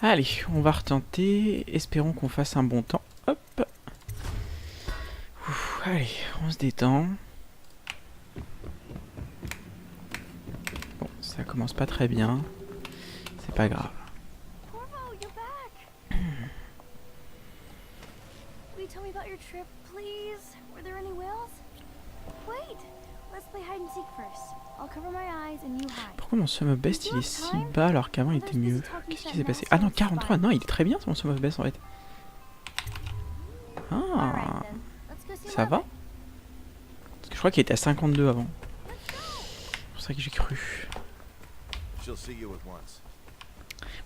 Allez, on va retenter. Espérons qu'on fasse un bon temps. Hop. Ouf, allez, on se détend. Bon, ça commence pas très bien. C'est pas grave. Corvo, you're back. Will you tell me about your trip, please? Were there any whales? Wait, let's play hide and seek first. I'll cover my eyes and you hide. Pourquoi mon sum of best il est si bas alors qu'avant il était mieux? Qu'est-ce qui s'est passé? Ah non, 43, non, il est très bien mon sum of best en fait. Ah, ça va? Parce que je crois qu'il était à 52 avant. C'est pour ça que j'ai cru.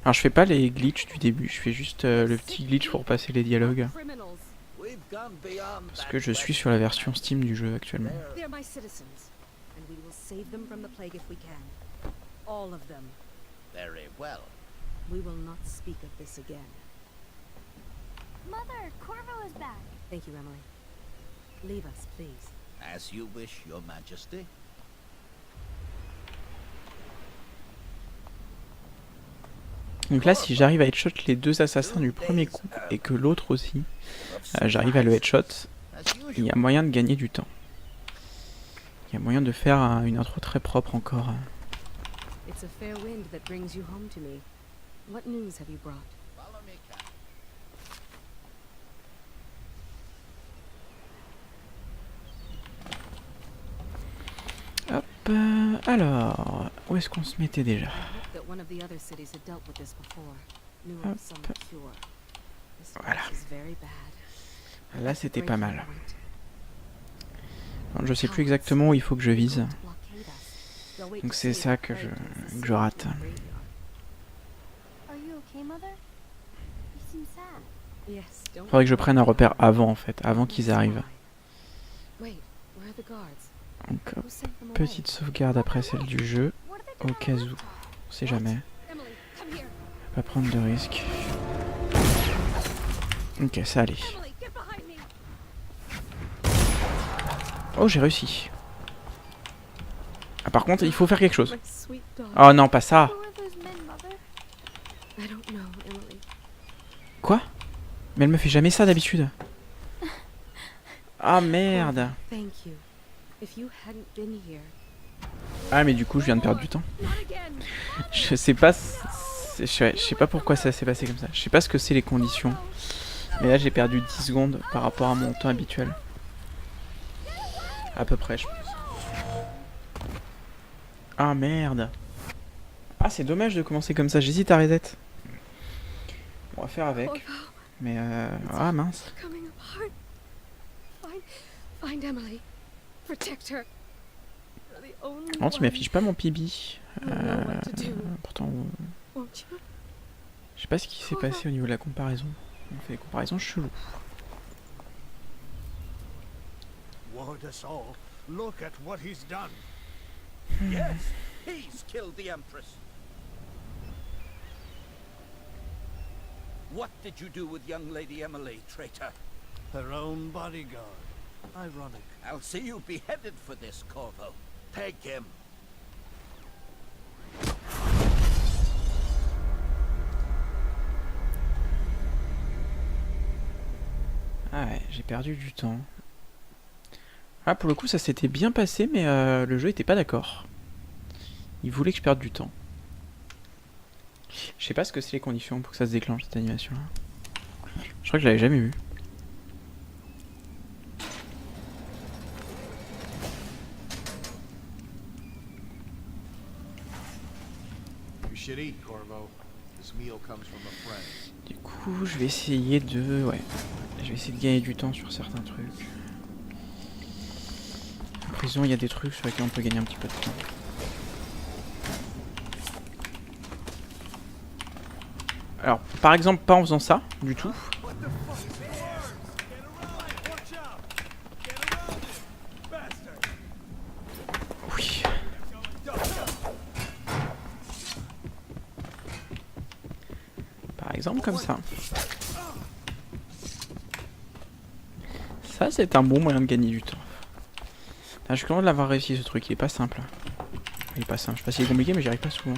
Alors je fais pas les glitches du début, je fais juste le petit glitch pour passer les dialogues. Parce que je suis sur la version Steam du jeu actuellement. We will save them from the plague if we can. All of them. Very well. We will not speak of this again. Mother, Corvo is back. Thank you, Emily. Leave us, please. As you wish, Your Majesty. Donc là, si j'arrive à headshot les deux assassins du premier coup et que l'autre aussi, j'arrive à le headshot, il y a moyen de gagner du temps. Il y a moyen de faire une intro très propre encore. It's a fair wind that brings you home to me. What news have you brought? Follow me, Captain. Hop, alors, où est-ce qu'on se mettait déjà? That one of the other cities had dealt with this before. Knew of some cure. This Voilà. is very bad. Là, c'était pas mal. Alors, je sais plus exactement où il faut que je vise. Donc c'est ça que je rate. Are you okay, Mother? You seem sad. Yes, don't Faudrait que je prenne un repère avant en fait, avant qu'ils arrivent. Wait, where are the guards? Donc hop, Who sent them away? petite sauvegarde après celle du jeu, What are they au cas où. On sait jamais. Emily, come here. Pas prendre de risques. Ok, ça allait. Emily, get behind me. Oh, j'ai réussi. Ah, par contre, il faut faire quelque chose. My sweet daughter. Oh non, pas ça. Who are those men, Mother? I don't know, Emily. Quoi? Mais elle me fait jamais ça d'habitude. Ah merde. Thank you. If you hadn't been here. Ah mais du coup, je viens de perdre du temps. Not again. Je sais pas, je sais pas pourquoi ça s'est passé comme ça. Je sais pas ce que c'est les conditions. Mais là, j'ai perdu 10 secondes par rapport à mon temps habituel. À peu près, je pense. Ah merde. Ah, c'est dommage de commencer comme ça. J'hésite à reset. On va faire avec. Mais ah mince. Coming apart. Find Emily. Protect her. You're the only Non, tu one. m'affiches pas mon PB. You know what to do, Pourtant, won't you? je sais pas ce qui s'est passé au niveau de la comparaison. On fait des comparaisons cheloues. Ward us all. Look at what he's done. Yes, he's killed the Empress. What did you do with young Lady Emily, traitor? Her own bodyguard. Ironic. I'll see you beheaded for this, Corvo. Take him. Ah ouais, j'ai perdu du temps. Ah, pour le coup, ça s'était bien passé, mais le jeu était pas d'accord. Il voulait que je perde du temps. Je sais pas ce que c'est les conditions pour que ça se déclenche cette animation là. Je crois que je l'avais jamais vu. You should eat, Corvo. This meal comes from a friend. Du coup, je vais essayer de... Ouais. Je vais essayer de gagner du temps sur certains trucs. En prison, il y a des trucs sur lesquels on peut gagner un petit peu de temps. Alors, par exemple, pas en faisant ça, du tout. Oui. Par exemple, comme ça. Ça, c'est un bon moyen de gagner du temps. Ah, je suis content de l'avoir réussi ce truc, il est pas simple. Il est pas simple, je sais pas s'il est compliqué, mais j'y arrive pas souvent.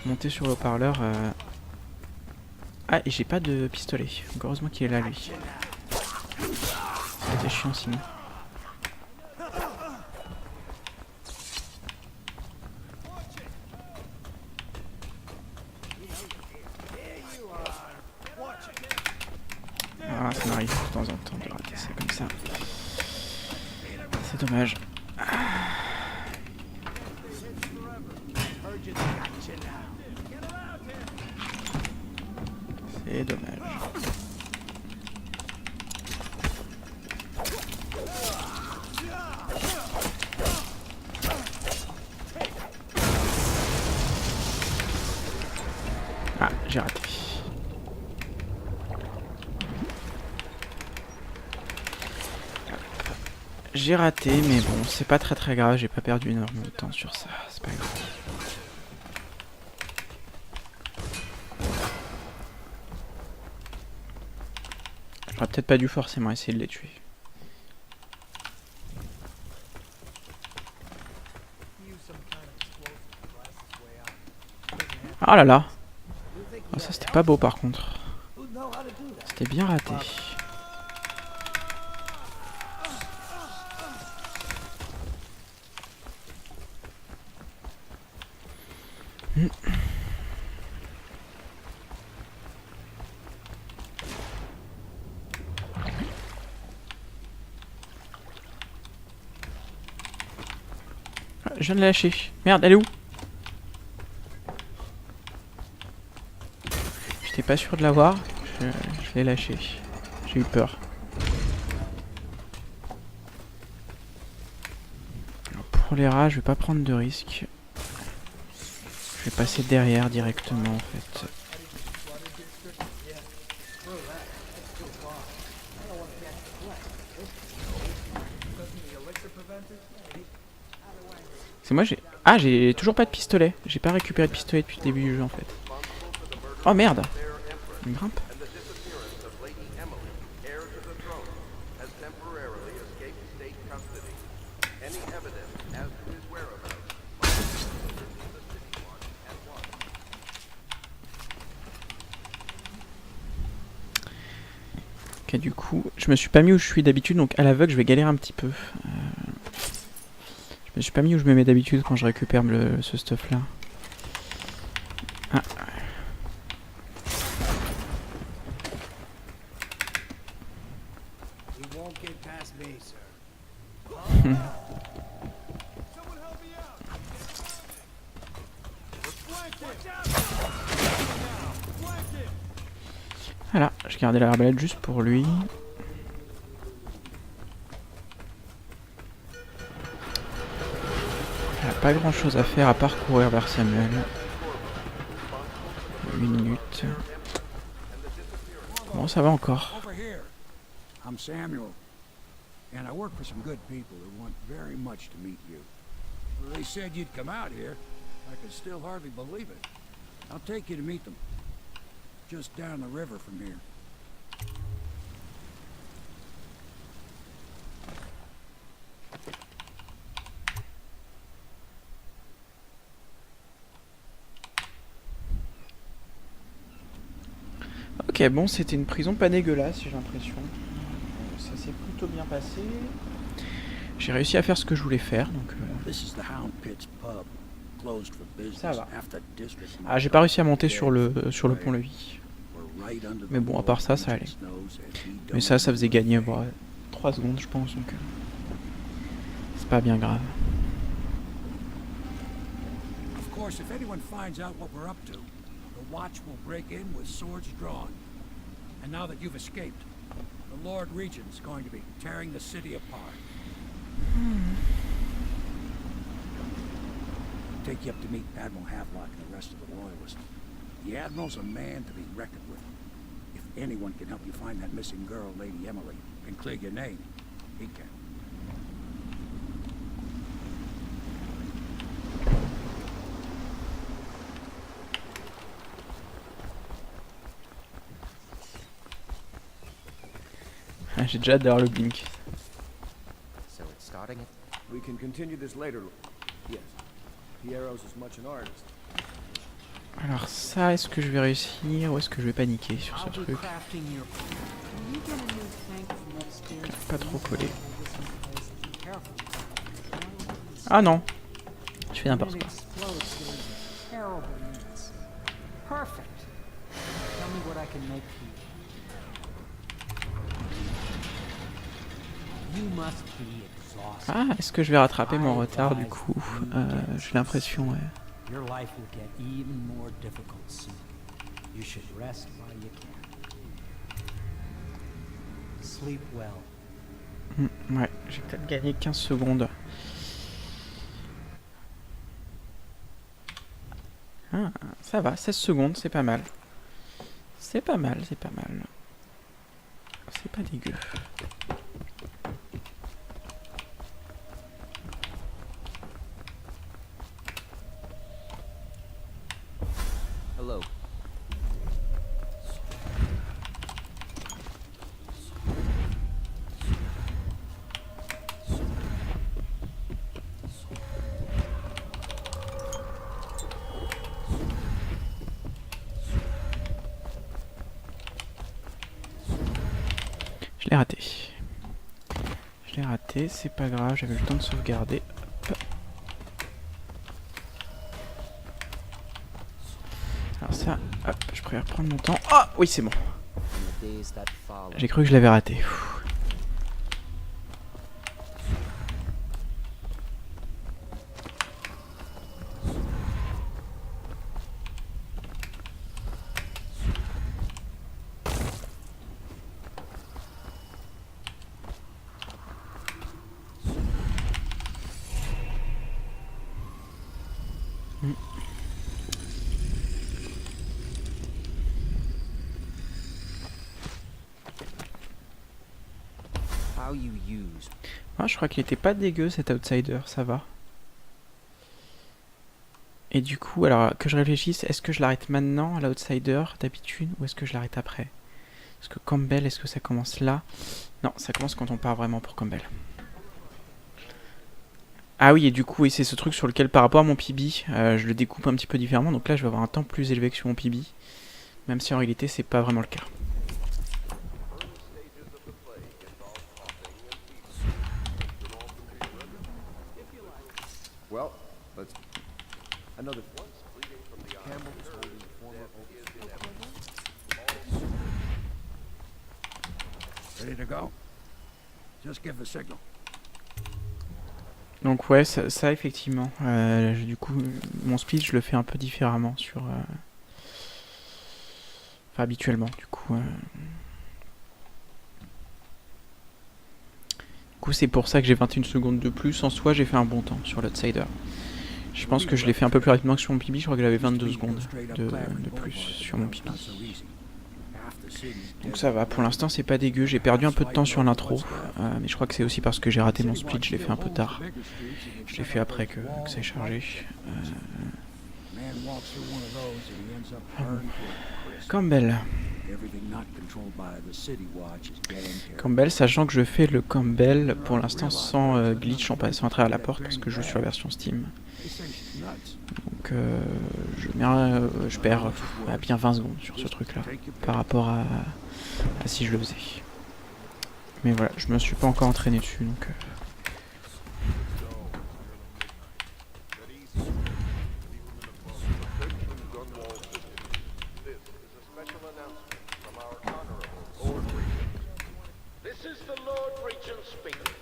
Monter sur le haut-parleur, Ah, et j'ai pas de pistolet. Donc heureusement qu'il est là, lui. C'était chiant sinon. Ah, ça m'arrive de temps en temps de rater ça comme ça. C'est dommage. C'est dommage. Ah, j'ai raté. J'ai raté, mais bon, c'est pas très grave, j'ai pas perdu énormément de temps sur ça, c'est pas grave. J'aurais peut-être pas dû forcément essayer de les tuer. Ah là là. Oh, ça c'était pas beau par contre. C'était bien raté. Ah, je viens de la lâcher. Merde, elle est où? J'étais pas sûr de l'avoir. Je l'ai lâché. J'ai eu peur. Alors pour les rats, je vais pas prendre de risques. Je vais passer derrière directement en fait. C'est moi j'ai... Ah, j'ai toujours pas de pistolet. J'ai pas récupéré de pistolet depuis le début du jeu en fait. Oh merde. Il grimpe. Ok, du coup, je me suis pas mis où je suis d'habitude, donc à l'aveugle je vais galérer un petit peu. Je me suis pas mis où je me mets d'habitude quand je récupère ce stuff là. Ah. Voilà, j'ai gardé l'arbalète juste pour lui. Il n'y a pas grand chose à faire à part courir vers Samuel. 8 minutes. Bon, ça va encore. I'm Samuel, and I work for some good people who want very much to meet you. They said you'd come out here. I could still hardly believe it. I'll take you to meet them. Just down the river from here. Ok, bon, c'était une prison pas dégueulasse, j'ai l'impression. Ça s'est plutôt bien passé. J'ai réussi à faire ce que je voulais faire, donc... Ça va. Ah, j'ai pas réussi à monter sur le pont-levis. Mais bon, à part ça, ça allait. Mais ça faisait gagner 3 secondes, je pense, donc... c'est pas bien grave. Of course, if anyone finds out what we're up to, the Watch will break in with swords drawn. And now that you've escaped, the Lord Regent's going to be tearing the city apart. Take you up to meet Admiral Havelock and the rest of the Loyalists. The Admiral's a man to be reckoned with. If anyone can help you find that missing girl, Lady Emily, and clear your name, he can. J'ai déjà hâte d'avoir le blink. So it's starting it? We can continue this later. Yes. Piero's as much an artist. Alors ça, est-ce que je vais réussir ou est-ce que je vais paniquer sur ce I'll be truc? crafting your plan. When you get a new tank from upstairs, Pas trop collé. be careful. Ah non, je fais When n'importe it quoi. explodes, there's a terrible mess. Perfect. Tell me what I can make for you. You must be exhausted. Ah, est-ce que je vais rattraper mon retard du coup? J'ai l'impression, ouais. Your life will get even more difficult soon. You should rest while you can. Sleep well. Ouais, j'ai peut-être gagné 15 secondes. Ah, ça va, 16 secondes, c'est pas mal. C'est pas mal, c'est pas mal. C'est pas dégueu. Hello. Je l'ai raté. Je l'ai raté, c'est pas grave, j'avais le temps de sauvegarder. Hop. Alors ça, hop, je préfère prendre mon temps. Ah oui, c'est bon. In the days that follow, J'ai cru que je l'avais raté. Pfff. how you use Ah, je crois qu'il était pas dégueu cet outsider, ça va. Et du coup, alors que je réfléchisse, est-ce que je l'arrête maintenant à l'outsider d'habitude ou est-ce que je l'arrête après? Parce que Campbell, est-ce que ça commence là? Non, ça commence quand on part vraiment pour Campbell. Ah oui, et du coup, oui, c'est ce truc sur lequel par rapport à mon PB, je le découpe un petit peu différemment. Donc là, je vais avoir un temps plus élevé que sur mon PB. Même si en réalité, c'est pas vraiment le cas. Well, let's... Another... Campbell is holding former Ready to go? Just give the signal. Donc ouais, ça effectivement. Du coup, mon split, je le fais un peu différemment sur... Enfin, habituellement, du coup. Du coup, c'est pour ça que j'ai 21 secondes de plus. En soi, j'ai fait un bon temps sur l'outsider. Je pense que je l'ai fait un peu plus rapidement que sur mon PB. Je crois que j'avais 22 secondes de plus sur mon PB. Donc ça va, pour l'instant c'est pas dégueu, j'ai perdu un peu de temps sur l'intro, mais je crois que c'est aussi parce que j'ai raté mon split, je l'ai fait un peu tard. Je l'ai fait après que ça ait chargé. Campbell. Campbell, sachant que je fais le Campbell pour l'instant sans glitch en passant à travers la porte parce que je joue sur la version Steam. Donc je perds bien 20 secondes sur ce truc là par rapport à si je le faisais. Mais voilà, je me suis pas encore entraîné dessus donc... This is the Lord Regent speaking.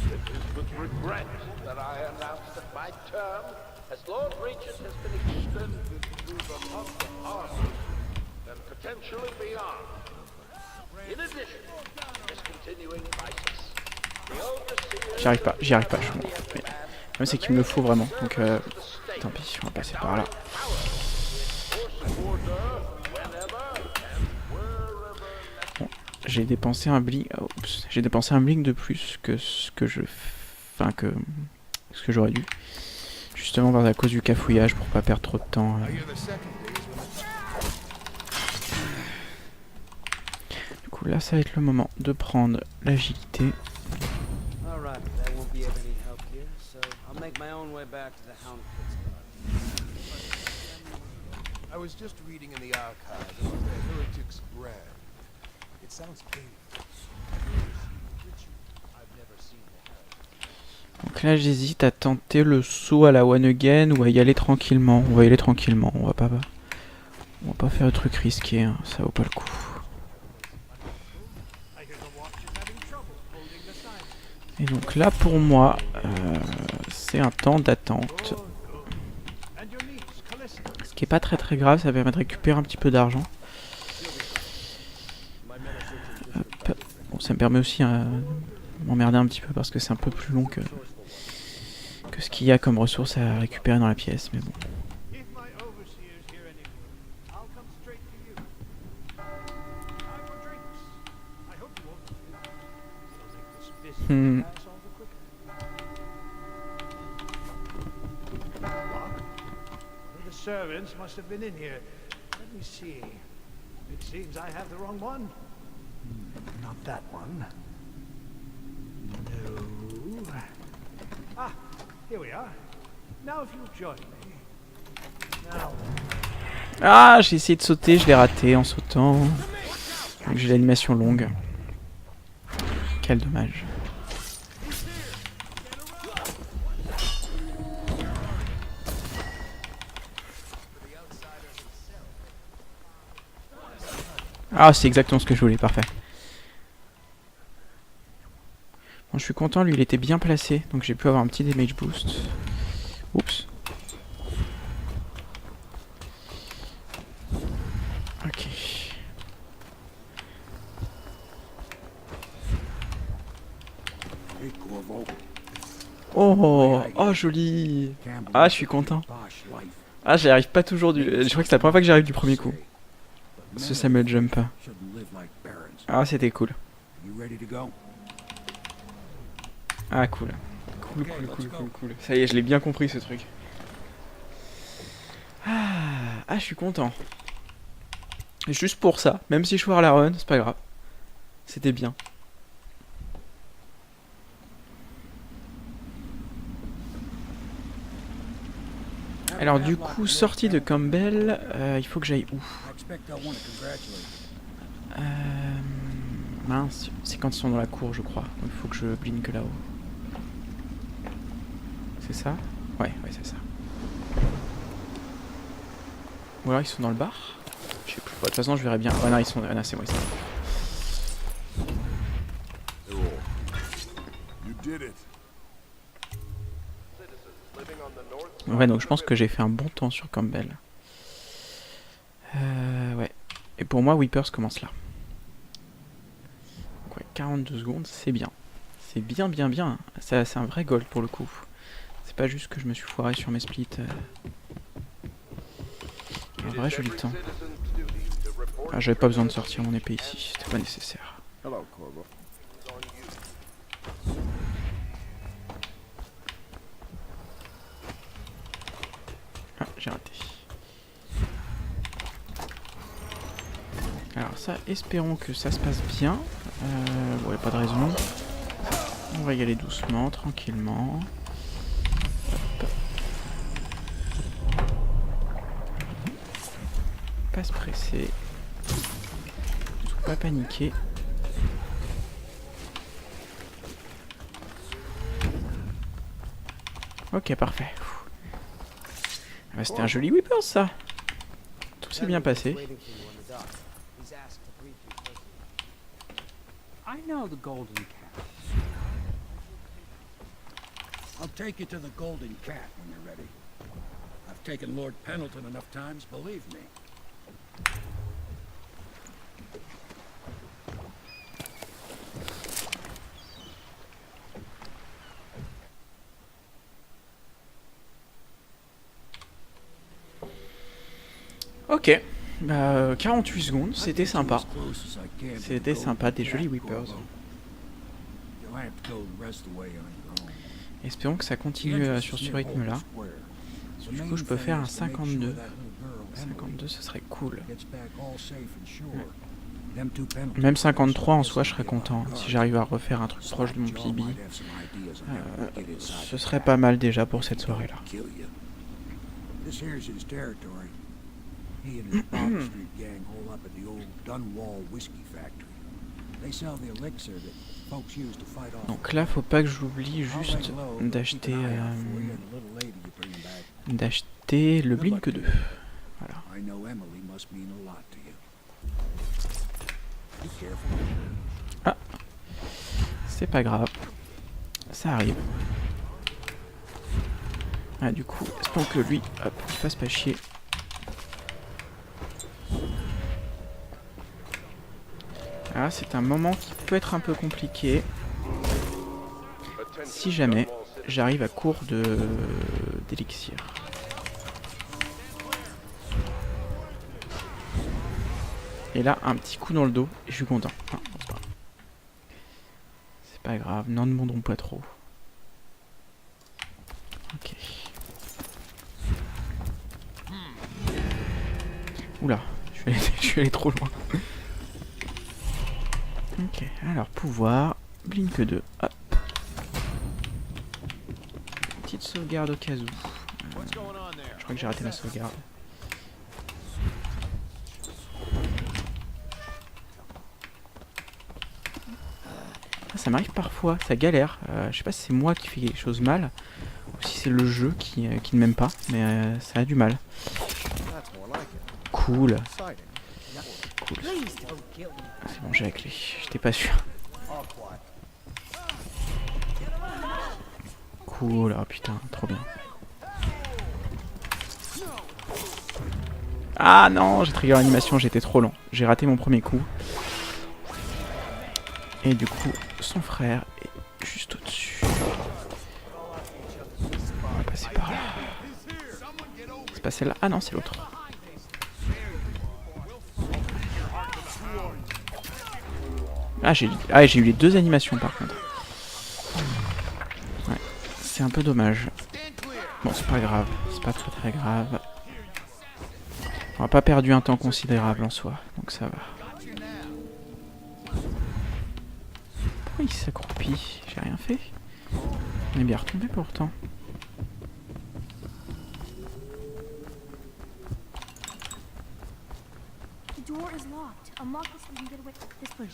It is with regret that I announce that my term as Lord Regent has been extended through the month of August and potentially beyond. In addition, this continuing crisis, the overseer... J'y arrive pas, je suis mort. Mais le problème c'est qu'il me le faut vraiment, donc tant pis, on va passer par là. Bon, j'ai dépensé un blink, j'ai dépensé un blink de plus que ce que ce que j'aurais dû. Justement à cause du cafouillage pour pas perdre trop de temps. Du coup là ça va être le moment de prendre l'agilité. Alright, that won't be of any help here, so I'll make my own way back to the Hound Pits. I was just reading in the archives about the heretic's brand. It sounds painful. I've never seen the Donc là j'hésite à tenter le saut à la one again ou à y aller tranquillement. On va y aller tranquillement, on va pas faire le truc risqué, hein. Ça vaut pas le coup. Et donc là pour moi, c'est un temps d'attente. Ce qui est pas très grave, ça permet de récupérer un petit peu d'argent. Bon, ça me permet aussi de m'emmerder un petit peu parce que c'est un peu plus long que ce qu'il y a comme ressources à récupérer dans la pièce, mais bon. The servants must have been in here. Let me see. It seems I have the wrong one. Not that one. No. Ah, here we are. Now if you'll join me. Now. Ah, j'ai essayé de sauter, je l'ai raté en sautant. Donc j'ai l'animation longue. Quel dommage. Ah, c'est exactement ce que je voulais, parfait. Bon, je suis content, lui il était bien placé, donc j'ai pu avoir un petit damage boost. Oups. Ok. Oh, joli. Ah, je suis content. Ah, j'y arrive pas toujours du... Je crois que c'est la première fois que j'arrive du premier coup. Ce Samuel Jump. Ah, c'était cool. Ah, cool. Cool. Ça y est, je l'ai bien compris ce truc. Ah, je suis content. Juste pour ça, même si je foire la run, c'est pas grave. C'était bien. Alors du coup, sortie de Campbell, il faut que j'aille où? Mince, c'est quand ils sont dans la cour je crois, donc il faut que je blink là-haut. C'est ça? Ouais, c'est ça. Ou alors ils sont dans le bar? Je sais plus, de toute façon je verrai bien. Ouais non, ils sont... Ah, non, c'est moi, Ouais, donc je pense que j'ai fait un bon temps sur Campbell. Ouais. Et pour moi, Weepers commence là. Donc ouais, 42 secondes, c'est bien. C'est bien. C'est un vrai goal pour le coup. C'est pas juste que je me suis foiré sur mes splits. Un vrai joli temps. Ah, j'avais pas besoin de sortir mon épée ici, c'était pas nécessaire. Ah, j'ai raté. Alors ça, espérons que ça se passe bien. Ouais, pas de raison. On va y aller doucement, tranquillement. Hop. Pas se presser. Surtout pas paniquer. Ok, parfait. Ah bah, c'était un joli Weepers ça. Tout s'est bien passé. I know the Golden Cat. I'll take you to the Golden Cat when you're ready. I've taken Lord Pendleton enough times, believe me. Ok, 48 secondes, c'était sympa. C'était sympa, des jolis Weepers. Espérons que ça continue sur ce rythme-là. Du coup, je peux faire un 52. 52, ce serait cool. Même 53 en soi, je serais content. Si j'arrive à refaire un truc proche de mon PB, ce serait pas mal déjà pour cette soirée-là. He and his Bond Street gang hole up at the old Dunwall whiskey factory. They sell the elixir that folks use to fight off. Donc là, faut pas que j'oublie juste d'acheter le Blink 2. Voilà. I know Emily must mean a lot to you. Be careful. Ah, c'est pas grave, ça arrive. Ah, du coup, espérons que lui, hop, il fasse pas chier. Ah, c'est un moment qui peut être un peu compliqué. Si jamais j'arrive à court d'élixir. Et là, un petit coup dans le dos, et je suis content. Ah, c'est pas grave, n'en demandons pas trop. Ok. Oula, je suis allé trop loin. Ok, alors pouvoir, Blink 2, hop. Petite sauvegarde au cas où. Je crois que j'ai raté ma sauvegarde. Ah, ça m'arrive parfois, ça galère. Je sais pas si c'est moi qui fais les choses mal, ou si c'est le jeu qui ne m'aime pas, mais ça a du mal. Cool. Cool. C'est bon, j'ai la clé. J'étais pas sûr. Cool. Oh putain, trop bien. Ah non, j'ai trigger l'animation, j'étais trop lent. J'ai raté mon premier coup. Et du coup, son frère est juste au-dessus. On va passer par là. C'est pas celle-là. Ah non, c'est l'autre. Ah, j'ai eu les deux animations par contre. Ouais, c'est un peu dommage. Bon, c'est pas grave, c'est pas très grave. On n'a pas perdu un temps considérable en soi, donc ça va. Pourquoi il s'accroupit? J'ai rien fait. On est bien retombé pourtant. The door is locked. Unlock this so we can get away. This way.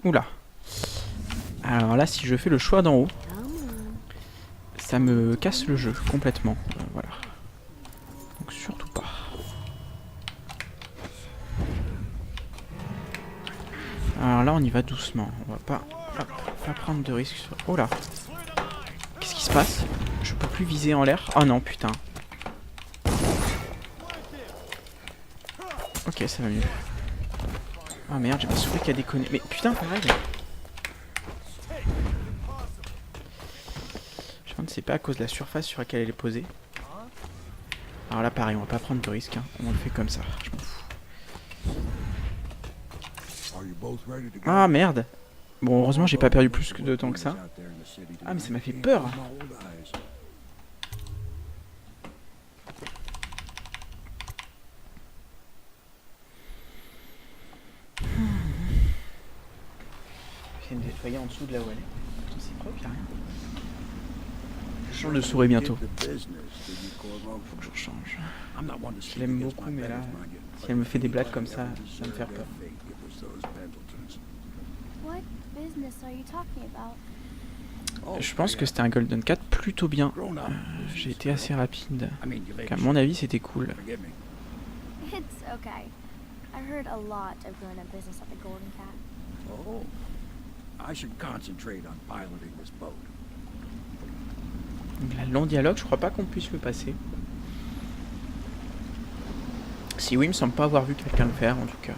Oula. Alors là, si je fais le choix d'en haut, ça me casse le jeu complètement. Voilà. Donc surtout pas. Alors là, on y va doucement. On va pas, hop, pas prendre de risques sur... Oh là. Qu'est-ce qui se passe? Je peux plus viser en l'air. Oh non, putain. Ok, ça va mieux. Ah merde, j'ai ma souris qui a déconné. Mais putain, pareil. Je ne sais pas à cause de la surface sur laquelle elle est posée. Alors là, pareil, on va pas prendre de risque. Hein. On le fait comme ça. Je m'en fous. Ah merde. Bon, heureusement, j'ai pas perdu plus de temps que ça. Ah, mais ça m'a fait peur. De nettoyer en dessous de là où elle est. Putain, c'est propre, y'a rien. Je change de souris bientôt. Faut que je change. Je l'aime beaucoup, mais là, si elle me fait des blagues comme ça va me faire peur. What business are you talking about? Je pense que c'était un Golden 4 plutôt bien. J'ai été assez rapide. Donc à mon avis, c'était cool. It's okay. I heard a lot of growing up business at the Golden Cat. Oh, I should concentrate on piloting this boat. Donc là, long dialogue, je crois pas qu'on puisse le passer. Si oui, il me semble pas avoir vu quelqu'un le faire en tout cas.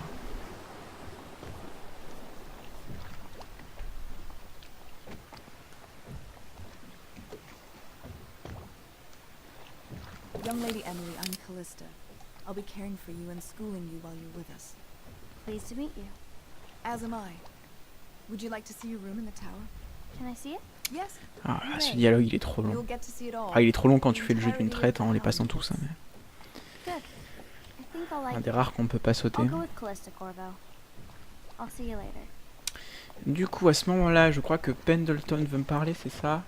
Young Lady Emily, I'm Callista. I'll be caring for you and schooling you while you're with us. Pleased to meet you. As am I. Would you like to see your room in the tower? Can I see it? Yes. Ah là, ce dialogue il est trop long. You'll get to see it all. Ah, il est trop long quand tu fais le jeu d'une traite en les passant tous. Hein, mais... Good. I think I'll like un des rares qu'on peut pas sauter. I'll go with Callista, Corvo. I'll see you later. Du coup, à ce moment-là, je crois que Pendleton veut me parler, c'est ça?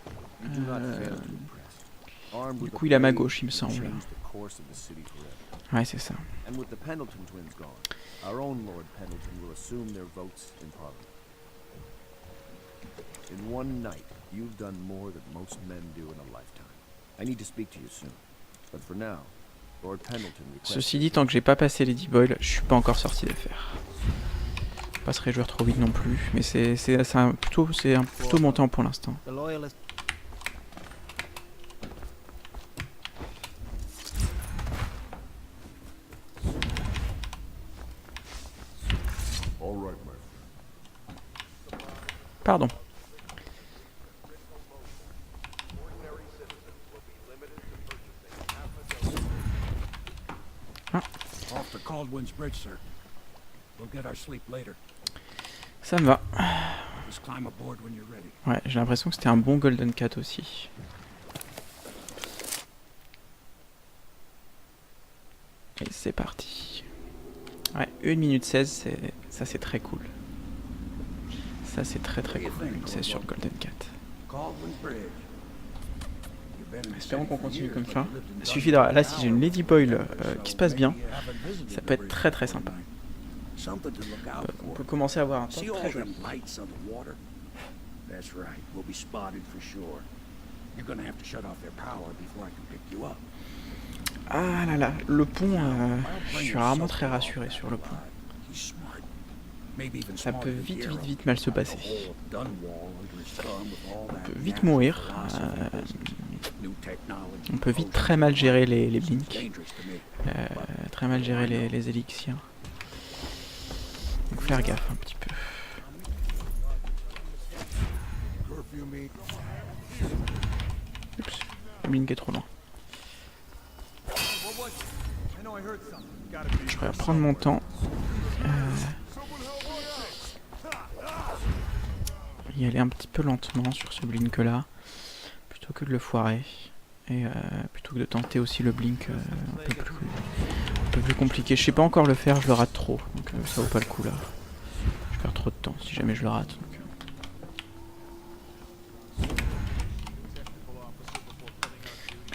Armed Du with coup, a il est à ma blade, gauche, il me we semble. changed the course of the city forever. Ouais, c'est ça. And with the Pendleton twins gone, our own Lord Pendleton will assume their votes in Parliament. In one night, you've done more than most men do in a lifetime. I need to speak to you soon. But for now, Lord Pendleton requests... Ceci dit, tant que j'ai pas passé Lady Boyle, je suis pas encore sorti d'affaire. Pas se réjouir trop vite non plus, mais c'est un plutôt montant pour l'instant. The loyalist. All right, my friend. Pardon. Off the Caldwin's Bridge, sir. We'll get our sleep later. Ça me va. Just climb aboard when you're ready. Ouais, j'ai l'impression que c'était un bon Golden Cat aussi. Et c'est parti. Ouais, 1 minute 16, ça c'est très cool. Ça c'est très cool, 16 sur le Golden Cat. Caldwin's Bridge. Espérons qu'on continue comme ça. Il suffit de... Là, si j'ai une Lady Boyle qui se passe bien, ça peut être très sympa. On peut commencer à avoir un temps très joli. Ah là là, le pont, je suis rarement très rassuré sur le pont. Ça peut vite mal se passer. On peut vite mourir. On peut vite très mal gérer les blinks. Très mal gérer les élixirs. Donc faire gaffe un petit peu. Oups, le blink est trop loin. Je vais reprendre mon temps. Y aller un petit peu lentement sur ce blink là, plutôt que de le foirer. Et plutôt que de tenter aussi le blink un peu plus compliqué. Je sais pas encore le faire, je le rate trop. Donc ça vaut pas le coup là. Je perds trop de temps si jamais je le rate. Donc,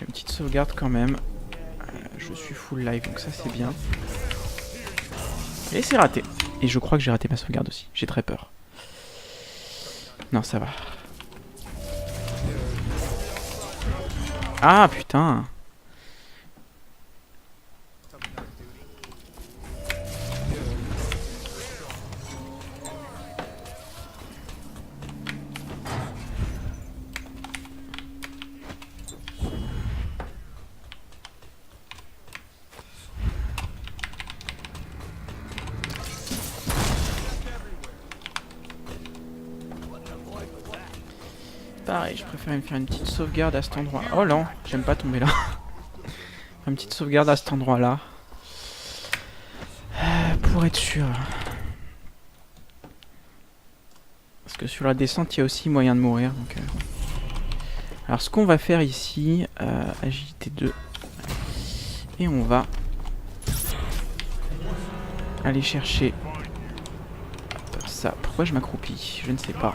une petite sauvegarde quand même. Je suis full live donc ça c'est bien. Et c'est raté. Et je crois que j'ai raté ma sauvegarde aussi. J'ai très peur. Non, ça va. Ah putain. Pareil, je préfère me faire une petite sauvegarde à cet endroit. Oh non, j'aime pas tomber là. Une petite sauvegarde à cet endroit là. Pour être sûr. Parce que sur la descente, il y a aussi moyen de mourir. Donc, alors ce qu'on va faire ici, agilité 2. Et on va aller chercher ça. Pourquoi je m'accroupis? Je ne sais pas.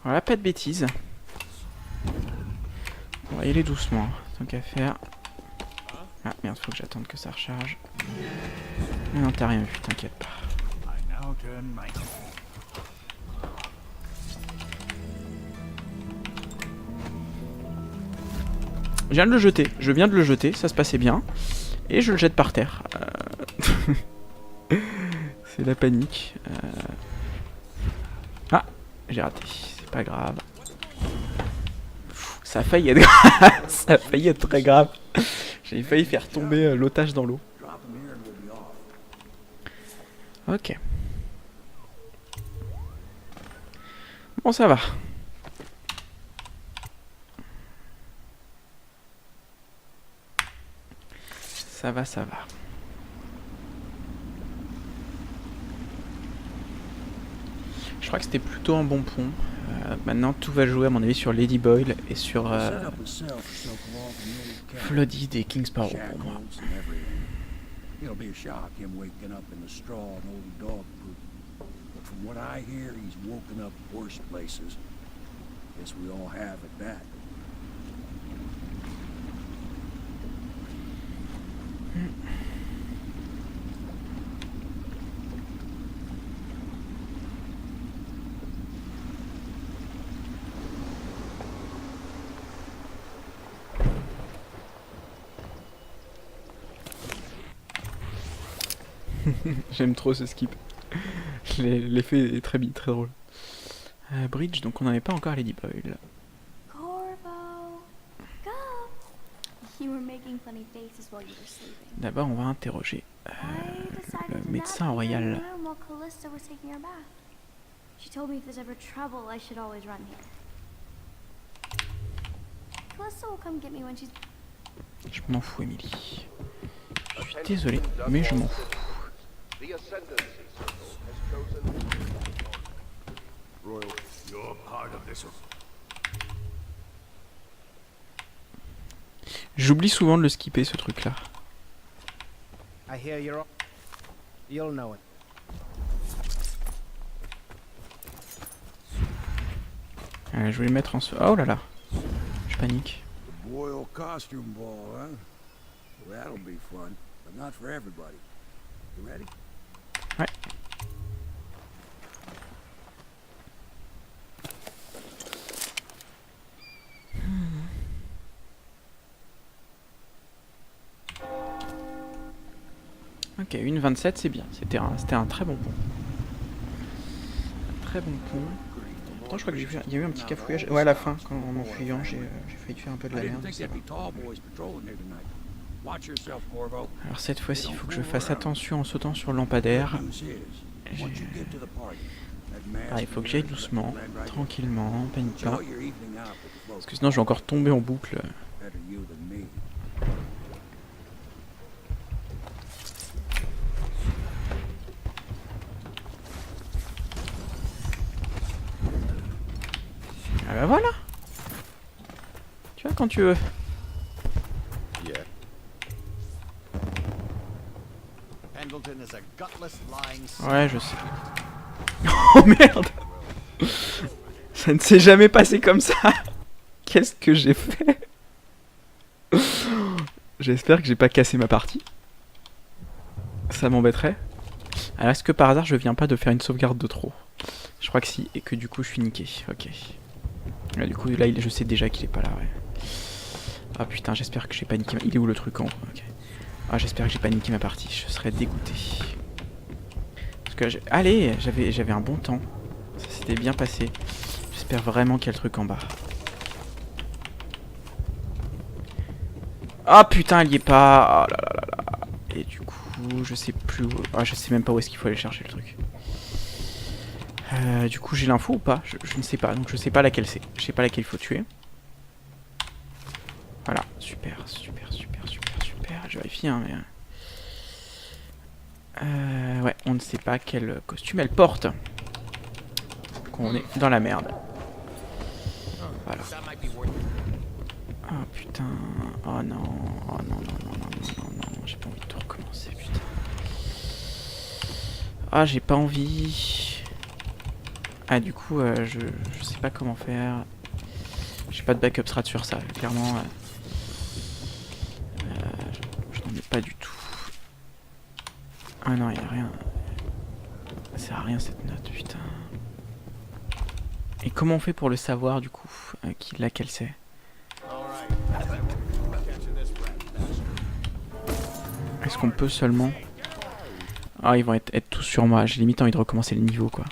Voilà, pas de bêtises. On va y aller doucement, tant qu'à faire. Ah merde, faut que j'attende que ça recharge. Mais non, t'as rien vu, t'inquiète pas. Je viens de le jeter, ça se passait bien. Et je le jette par terre. C'est la panique. Ah, j'ai raté. Pas grave. Ça a failli être grave. Ça a failli être très grave. J'ai failli faire tomber l'otage dans l'eau. Ok. Bon, ça va. Ça va, ça va. Je crois que c'était plutôt un bon pont. Maintenant tout va jouer à mon avis sur Lady Boyle et sur Flooded et King Sparrow pour moi. It'll be a shock him waking up in the straw and old dog poop. But from what I hear, he's woken up worse places. Guess we all have at that. J'aime trop ce skip. L'effet est très drôle. Bridge, donc on n'avait pas encore Lady Boyle. Corvo, go. You were making funny faces while you were sleeping. D'abord, on va interroger le médecin royal. While Callista was taking her bath. She told me if there's ever trouble, I should always run here. Callista will come get me when she's. Je m'en fous, Emily. Je suis désolé, mais je m'en fous. The Ascendancy Circle has chosen Royal, you're part of this. J'oublie souvent de le skipper ce truc là. I hear you'll know it. Je voulais mettre en... Oh là là. Je panique. The Boyle costume ball, huh? Well, that'll be fun, but not for everybody. You ready? Ouais. Ok, 1,27 c'est bien. C'était un très bon pont. Un très bon pont. Pourtant je crois que il y a eu un petit cafouillage. Ouais, à la fin, quand en fuyant, j'ai failli faire un peu de la merde. Alors cette fois-ci, il faut que je fasse attention en sautant sur le lampadaire. Ah, il faut que j'aille doucement, tranquillement, panique pas. Parce que sinon je vais encore tomber en boucle. Ah bah voilà. Tu vois quand tu veux. Ouais, je sais. Oh merde. Ça ne s'est jamais passé comme ça. Qu'est-ce que j'ai fait? J'espère que j'ai pas cassé ma partie. Ça m'embêterait. Alors est-ce que par hasard je viens pas de faire une sauvegarde de trop? Je crois que si, et que du coup je suis niqué. Ok. Là du coup là je sais déjà qu'il est pas là, ouais. Ah putain, j'espère que j'ai pas niqué. Il est où le truc en haut? Ok. Ah, j'espère que j'ai pas niqué ma partie, je serais dégoûté. Parce que allez, j'avais un bon temps. Ça s'était bien passé. J'espère vraiment qu'il y a le truc en bas. Ah putain, il y est pas. Oh là là là là. Et du coup, je sais plus où. Ah, je sais même pas où est-ce qu'il faut aller chercher le truc. Du coup, j'ai l'info ou pas? Je ne sais pas, donc je sais pas laquelle c'est. Je sais pas laquelle il faut tuer. Voilà, super. Je vérifie, hein, mais... ouais, on ne sait pas quel costume elle porte. Donc on est dans la merde. Voilà. Oh putain. Oh non. Oh non. J'ai pas envie de tout recommencer, putain. Ah, j'ai pas envie. Ah, du coup, je sais pas comment faire. J'ai pas de backup strat sur ça, clairement. Pas du tout. Ah non, il y a rien. Ça sert à rien cette note, putain. Et comment on fait pour le savoir du coup? Laquelle c'est? Est-ce qu'on peut seulement... Ah, ils vont être tous sur moi. J'ai limite envie de recommencer le niveau, quoi.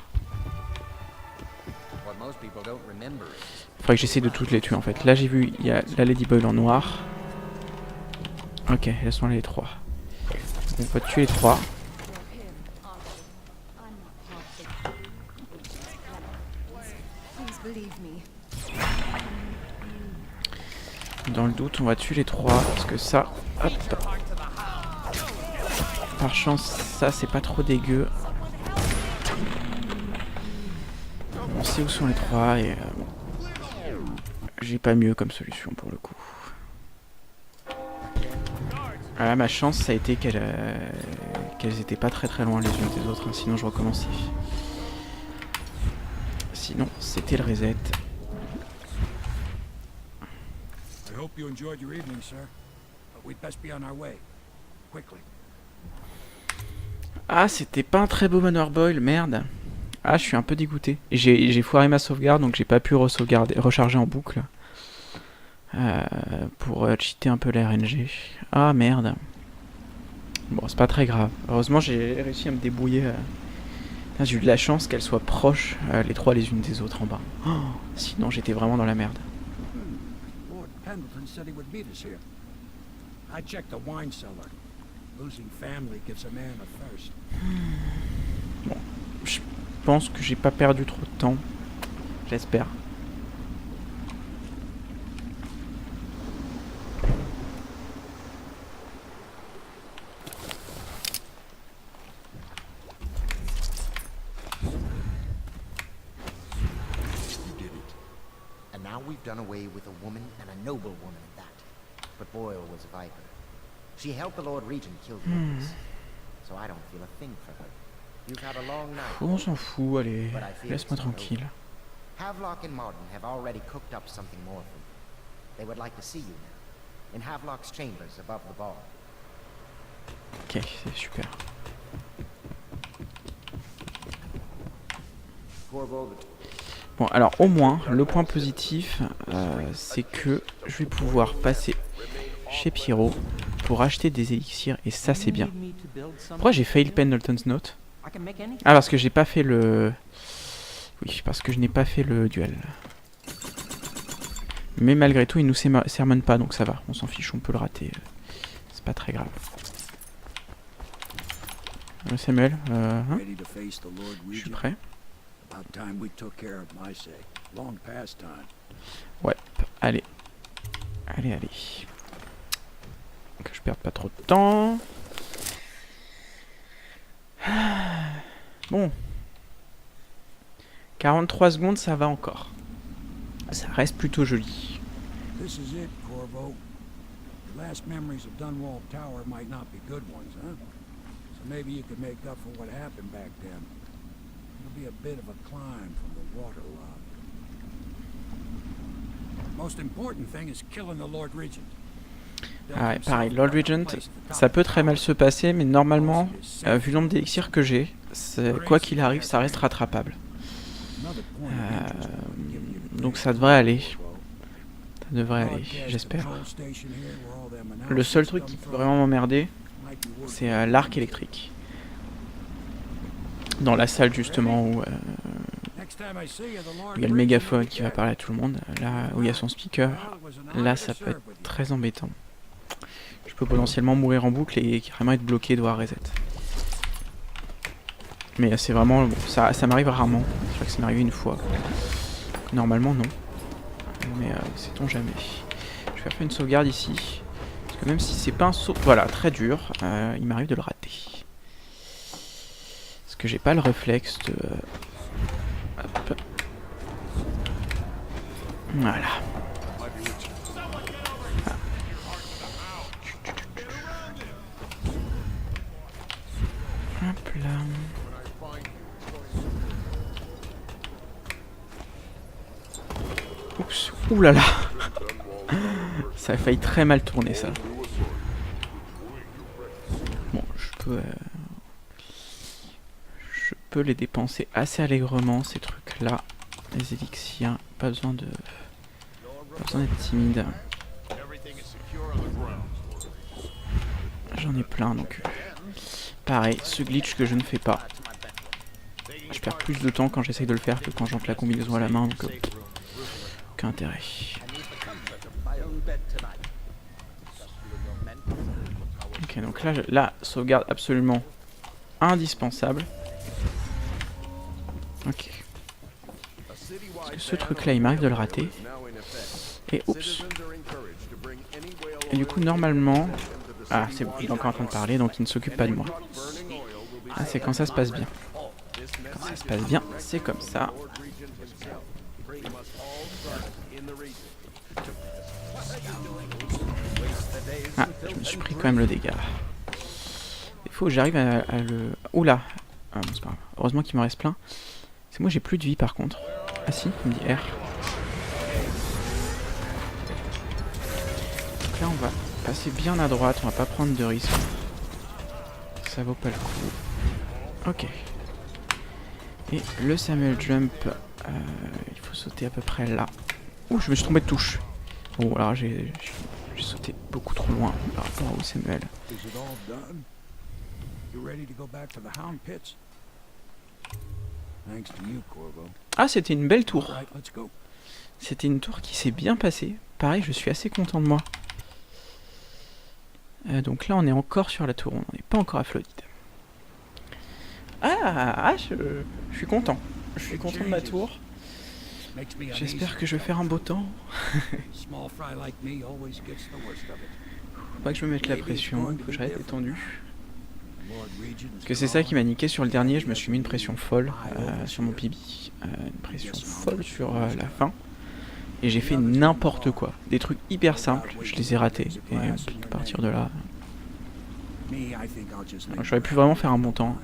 Faudrait que j'essaie de toutes les tuer en fait. Là j'ai vu, il y a la Lady Boyle en noir. Ok, elles sont là les trois. On va tuer les trois. Dans le doute, on va tuer les trois parce que ça, hop. Par chance, ça c'est pas trop dégueu. sait où sont les 3 et j'ai pas mieux comme solution pour le coup. Voilà, ma chance ça a été qu'elles étaient pas très loin les unes des autres, hein, sinon je recommençais. Sinon c'était le reset. I hope you enjoyed your evening, sir. But we'd best be on our way. Quickly. Ah, c'était pas un très beau Manor Boil, merde. Ah, je suis un peu dégoûté. J'ai foiré ma sauvegarde, donc j'ai pas pu recharger en boucle. Pour cheater un peu la RNG. Ah, merde. Bon, c'est pas très grave. Heureusement, j'ai réussi à me débrouiller. J'ai eu de la chance qu'elles soient proches, les 3 les unes des autres en bas. Oh, sinon, j'étais vraiment dans la merde. Lord Pendleton said he would meet us here. I checked the wine cellar. Losing family gives a man a thirst. Bon, je pense que j'ai pas perdu trop de temps. J'espère. And now we've done away with a woman and a noble woman at that. But Boyle was a viper. She helped the Lord Regent kill the others. So I don't feel a thing for her. You've had a long night. On s'en fout, allez, laisse-moi tranquille. Havelock and Martin have already cooked up something more for you. They would like to see you now, in Havelock's chambers above the bar. Ok, c'est super. Bon, alors au moins, le point positif, c'est que je vais pouvoir passer chez Pyro pour acheter des élixirs, et ça c'est bien. Pourquoi j'ai fail Pendleton's Note? Ah, parce que j'ai pas fait le... Oui, parce que je n'ai pas fait le duel. Mais malgré tout, il nous sermonne pas, donc ça va. On s'en fiche, on peut le rater. C'est pas très grave. Samuel, hein? Je suis prêt. Ouais, allez. Allez, allez. Que je perde pas trop de temps. Bon. 43 secondes, ça va encore. Ça reste plutôt joli. This is it, Corvo. Your last memories of Dunwall Tower might not be good ones, huh? So maybe you could make up for what happened back then. It'll be a bit of a climb from the waterlogged. Most important thing is killing the Lord Regent. Ah ouais, pareil, Lord Regent, ça peut très mal se passer, mais normalement, vu le nombre d'élixirs que j'ai, quoi qu'il arrive, ça reste rattrapable. Donc ça devrait aller. Ça devrait aller, j'espère. Le seul truc qui peut vraiment m'emmerder, c'est l'arc électrique. Dans la salle justement où il y a le mégaphone qui va parler à tout le monde, là où il y a son speaker, là ça peut être très embêtant. Je peux potentiellement mourir en boucle et carrément être bloqué, devoir reset. Mais c'est vraiment... Bon, ça m'arrive rarement. Je crois que ça m'est arrivé une fois. Normalement non. Mais sait-on jamais. Je vais faire une sauvegarde ici. Parce que même si c'est pas un saut... Voilà, très dur. Il m'arrive de le rater. Parce que j'ai pas le réflexe de... Hop. Voilà. Hop là. Oups. Ouh là là. Ça a failli très mal tourner ça. Bon, je peux les dépenser assez allègrement ces trucs là. Les élixirs. Pas besoin d'être timide. J'en ai plein donc. Pareil, ce glitch que je ne fais pas. Je perds plus de temps quand j'essaye de le faire que quand j'entre la combinaison à la main, donc aucun intérêt. Ok, donc là, sauvegarde absolument indispensable. Ok. Parce que ce truc là, il m'arrive de le rater. Et oups. Et du coup, normalement... Ah, c'est bon, il est encore en train de parler, donc il ne s'occupe pas de moi. Ah, c'est quand ça se passe bien. Quand ça se passe bien, c'est comme ça. Regent himself. Bring us all trust in the region. Ah, je me suis pris quand même le dégât. Il faut que j'arrive à le... Oula, ah, bon, c'est pas grave. Heureusement qu'il me reste plein. C'est moi j'ai plus de vie par contre. Ah si, il me dit R. Donc là on va passer bien à droite, on va pas prendre de risques. Ça vaut pas le coup. Ok. Et le Samuel Jump, il faut sauter à peu près là. Ouh, je me suis tombé de touche. Bon, alors j'ai sauté beaucoup trop loin par rapport au Samuel. Is it all done? You ready to go back to the Hound Pits? Thanks to you, Corvo. Ah, c'était une belle tour. All right, let's go. C'était une tour qui s'est bien passée. Pareil, je suis assez content de moi. Donc là, on est encore sur la tour. On n'est pas encore à Flooded. Je suis content. Je suis content de ma tour. J'espère que je vais faire un beau temps. Small fry like me always gets the worst of it. Faut pas que je me mette la pression. Faut que je reste détendu. Parce que c'est ça qui m'a niqué sur le dernier. Je me suis mis une pression folle sur mon PB. Une pression folle sur la fin. Et j'ai fait n'importe quoi. Des trucs hyper simples. Je les ai ratés. Et à partir de là... J'aurais pu vraiment faire un bon temps.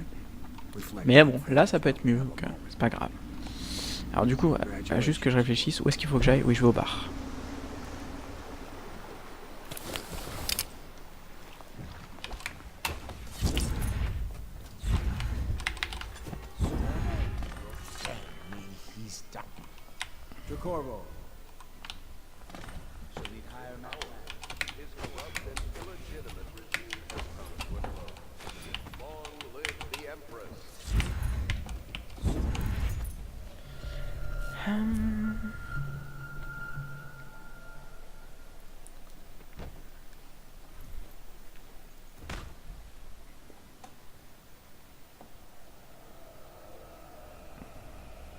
Mais bon, là ça peut être mieux. Donc c'est pas grave. Alors du coup, juste que je réfléchisse. Où est-ce qu'il faut que j'aille? Oui, je vais au bar. Corvo. His corrupt and illegitimate regime has come to a close. Long live the Empress.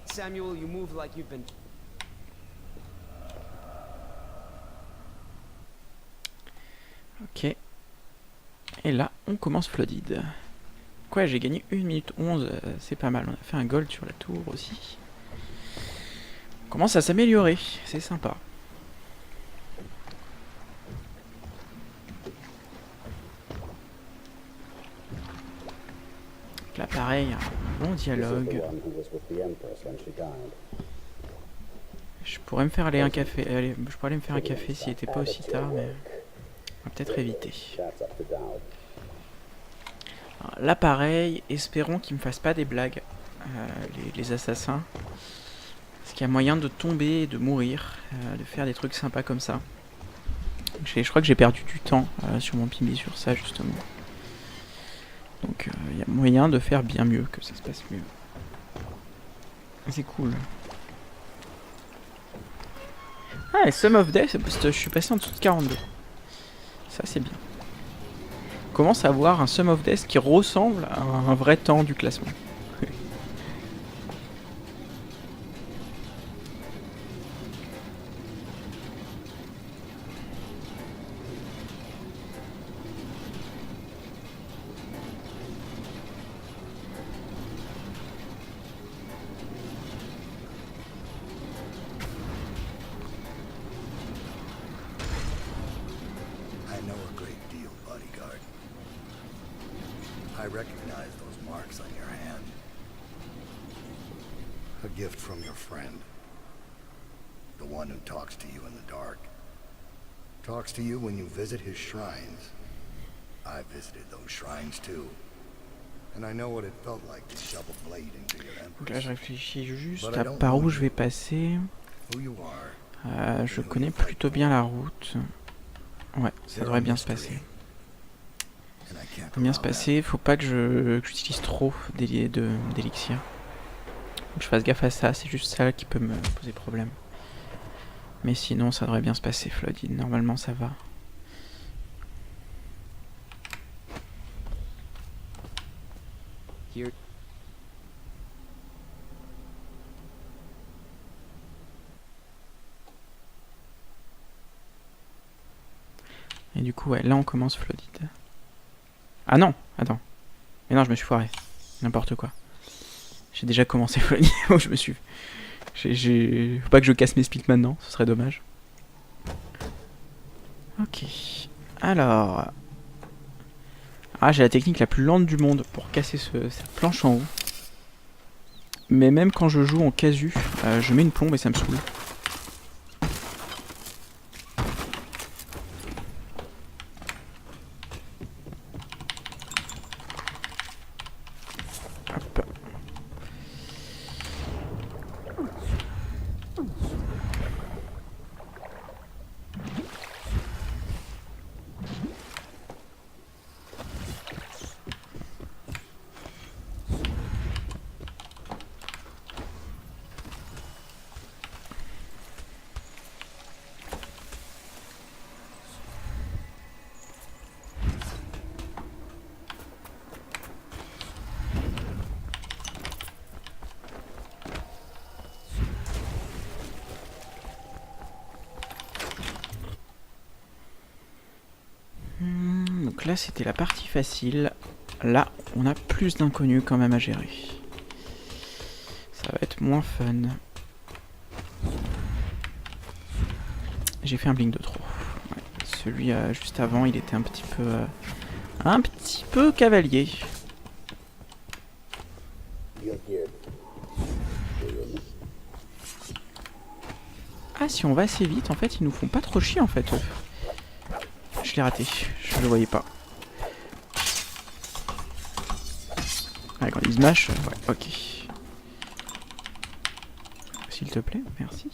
Samuel, you move like you've been... Ok. Et là, on commence Flooded. Quoi, j'ai gagné 1 minute 11, c'est pas mal. On a fait un gold sur la tour aussi. On commence à s'améliorer, c'est sympa. Là, pareil, un bon dialogue. Je pourrais me faire aller un café. Allez, je pourrais aller me faire un café s'il n'était pas aussi tard, mais... On va peut-être éviter. Alors, là pareil, espérons qu'ils me fassent pas des blagues, les assassins. Parce qu'il y a moyen de tomber et de mourir, de faire des trucs sympas comme ça. Je crois que j'ai perdu du temps sur mon PB sur ça justement. Donc il y a moyen de faire bien mieux, que ça se passe mieux. C'est cool. Ah, et Sum of Death, je suis passé en dessous de 42. Ça c'est bien. On commence à avoir un Sum of Death qui ressemble à un vrai temps du classement. I recognize those marks on your hand. A gift from your friend. The one who talks to you in the dark. Talks to you when you visit his shrines. I visited those shrines too. And I know what it felt like to shove a blade into your empress. Donc là je réfléchis juste à par où je vais passer. Je connais plutôt bien la route. Ouais, ça devrait bien se passer. Ça va bien se passer, faut pas que j'utilise trop d'élixir. Faut que je fasse gaffe à ça, c'est juste ça qui peut me poser problème. Mais sinon ça devrait bien se passer, Flooded, normalement ça va. Here. Et du coup ouais, là on commence Flooded. Ah non, attends. Mais non, je me suis foiré. N'importe quoi. J'ai déjà commencé Flooded. Je me suis Faut pas que je casse mes spics maintenant, ce serait dommage. Ok. Alors... Ah, j'ai la technique la plus lente du monde pour casser cette planche en haut. Mais même quand je joue en casu, je mets une plombe et ça me saoule. Hop. Donc là c'était la partie facile. Là on a plus d'inconnus quand même à gérer. Ça va être moins fun. J'ai fait un blink de trop. Ouais, celui juste avant il était un petit peu cavalier. Ah, si on va assez vite en fait ils nous font pas trop chier en fait. Je l'ai raté, je le voyais pas. Ah, quand ils smash, ouais, ok. S'il te plaît, merci.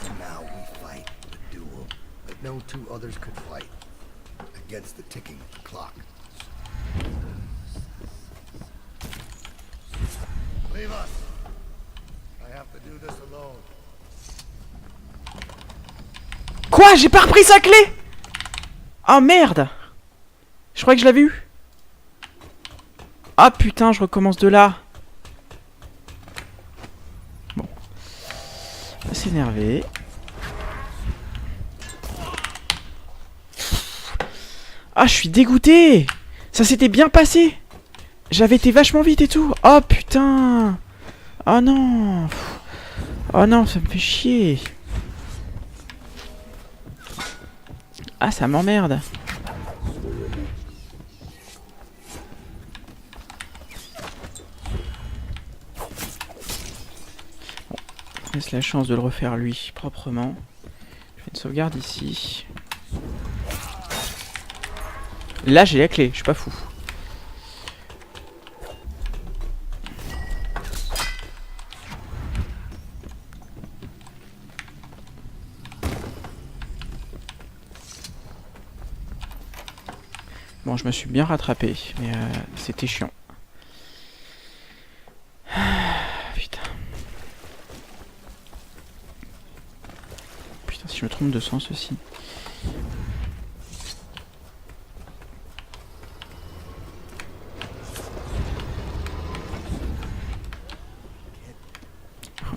And now we fight the duel that no two others could fight against the ticking clock. Leave us. I have to do this alone. Quoi? J'ai pas repris sa clé? Oh merde! Je croyais que je l'avais eu. Ah putain, je recommence de là. Bon. On va s'énerver. Ah, je suis dégoûté! Ça s'était bien passé! J'avais été vachement vite et tout. Oh putain! Oh non! Oh non, ça me fait chier. Ah, ça m'emmerde. Bon, on laisse la chance de le refaire lui proprement. Je fais une sauvegarde ici. Là, j'ai la clé, je suis pas fou. Bon, je me suis bien rattrapé, mais c'était chiant. Putain. Putain, si je me trompe de sens aussi.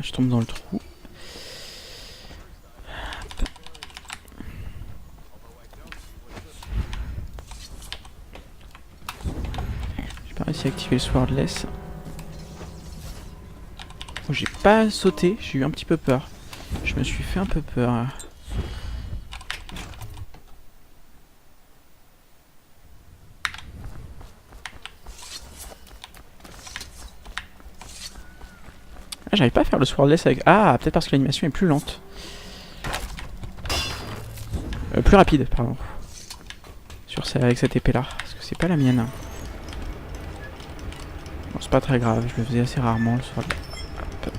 Je tombe dans le trou. J'ai pas réussi à activer le swordless. Oh, j'ai pas sauté, j'ai eu un petit peu peur. Je me suis fait un peu peur. Ah, j'arrive pas à faire le swordless avec... Ah, peut-être parce que l'animation est plus lente. Plus rapide, pardon. Avec cette épée là. Parce que c'est pas la mienne. Bon, c'est pas très grave, je le faisais assez rarement le swordless. Hop.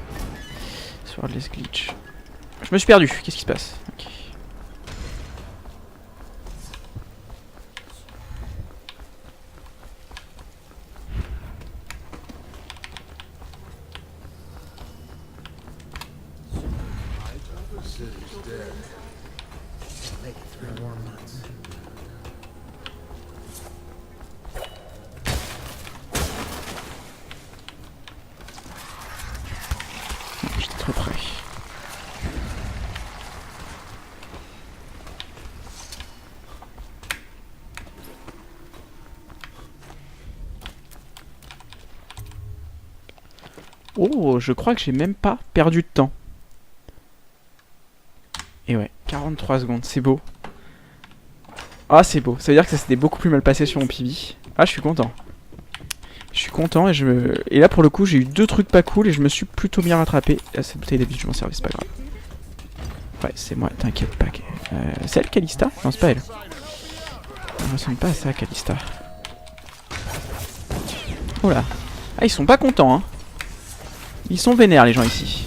Swordless glitch. Je me suis perdu, qu'est-ce qui se passe? Okay. J'étais trop près. Oh, je crois que j'ai même pas perdu de temps. Et ouais, 43 secondes, c'est beau. Ah, c'est beau. Ça veut dire que ça s'était beaucoup plus mal passé sur mon PV. Ah, je suis content. Je suis content et là, pour le coup, j'ai eu 2 trucs pas cool et je me suis plutôt bien rattrapé. Ah, cette bouteille d'habitude, je m'en servais, c'est pas grave. Ouais, c'est moi, t'inquiète pas. C'est elle, Calista? Non, c'est pas elle. Elle ressemble pas à ça, Calista. Oh là. Ah, ils sont pas contents, hein. Ils sont vénères, les gens ici.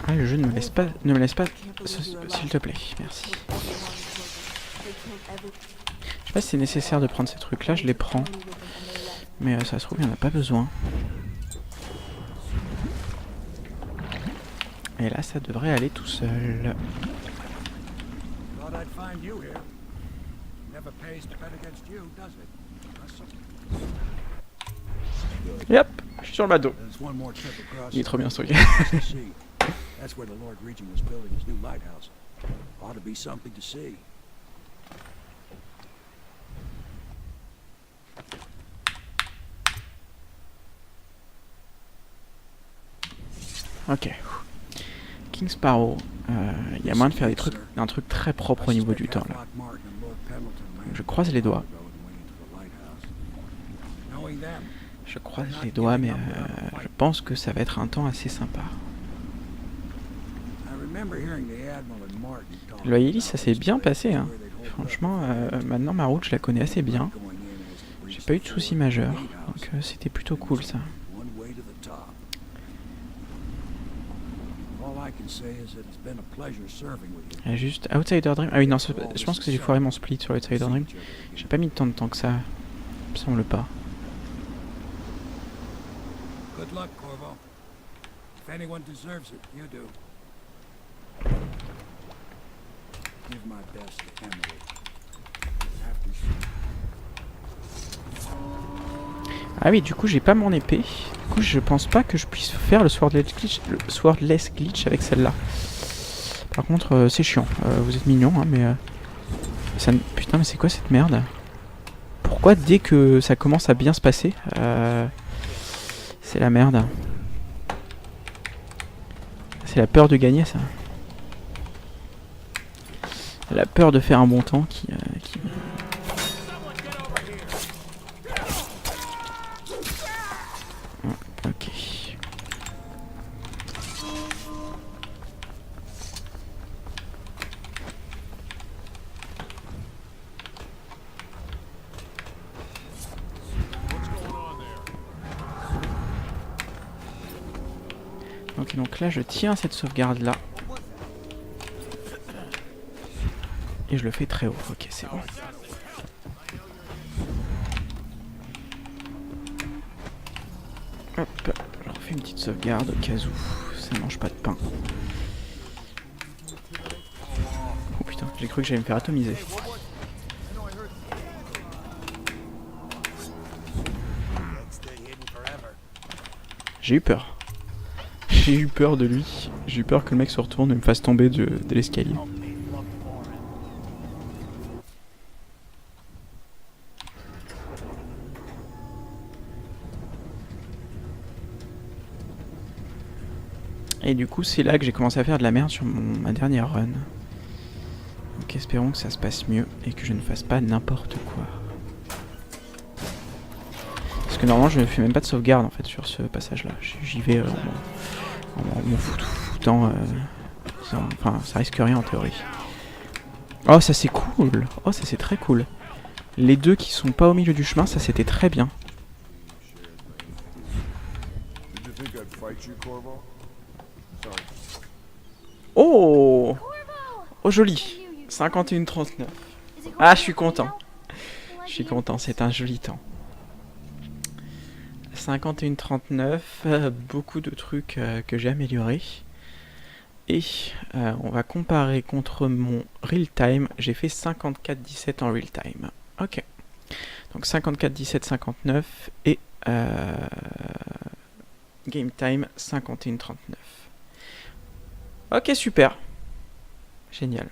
Ah, le jeu ne me laisse pas, s'il te plaît, merci. Je sais pas si c'est nécessaire de prendre ces trucs-là, je les prends. Mais ça se trouve, il n'y en a pas besoin. Et là, ça devrait aller tout seul. Et hop, je suis sur le bateau. Il est trop bien ce truc. That's where the Lord Regent was building his new lighthouse. Ought to be something to see. Ok. King Sparrow. Il y a moyen de faire un truc très propre au niveau du temps là. Je croise les doigts. Je croise les doigts, mais je pense que ça va être un temps assez sympa. Le Loyalis, ça s'est bien passé, hein. Franchement, maintenant ma route, je la connais assez bien. J'ai pas eu de soucis majeurs, donc c'était plutôt cool ça. Juste Outsider Dream. Ah oui, non, je pense que j'ai foiré mon split sur Outsider Dream. J'ai pas mis tant de temps que ça. Il me semble pas. Good luck, Corvo. If anyone deserves it, you do. Give my best to Emily. Ah oui, du coup, j'ai pas mon épée. Du coup, je pense pas que je puisse faire le swordless glitch avec celle-là. Par contre, c'est chiant. Vous êtes mignons, hein, mais... ça... Putain, mais c'est quoi cette merde? Pourquoi dès que ça commence à bien se passer, c'est la merde? C'est la peur de gagner, ça. La peur de faire un bon temps qui... Ok. Ok, donc là je tiens cette sauvegarde là. Et je le fais très haut. Ok, c'est bon. Hop, je refais une petite sauvegarde au cas où ça mange pas de pain. Oh putain, j'ai cru que j'allais me faire atomiser. J'ai eu peur. J'ai eu peur de lui. J'ai eu peur que le mec se retourne et me fasse tomber de l'escalier. Et du coup, c'est là que j'ai commencé à faire de la merde sur ma dernière run. Donc espérons que ça se passe mieux et que je ne fasse pas n'importe quoi. Parce que normalement, je ne fais même pas de sauvegarde en fait sur ce passage-là. J'y vais en m'en foutant. Enfin, ça risque rien en théorie. Oh, ça c'est cool. Oh, ça c'est très cool. Les deux qui sont pas au milieu du chemin, ça c'était très bien. Oh! Oh joli! 51-39. Ah, je suis content. Je suis content, c'est un joli temps. 51-39, beaucoup de trucs que j'ai améliorés. Et on va comparer contre mon real time. J'ai fait 54-17 en real time. Ok. Donc 54-17-59 et game time 51-39. Ok, super. Génial.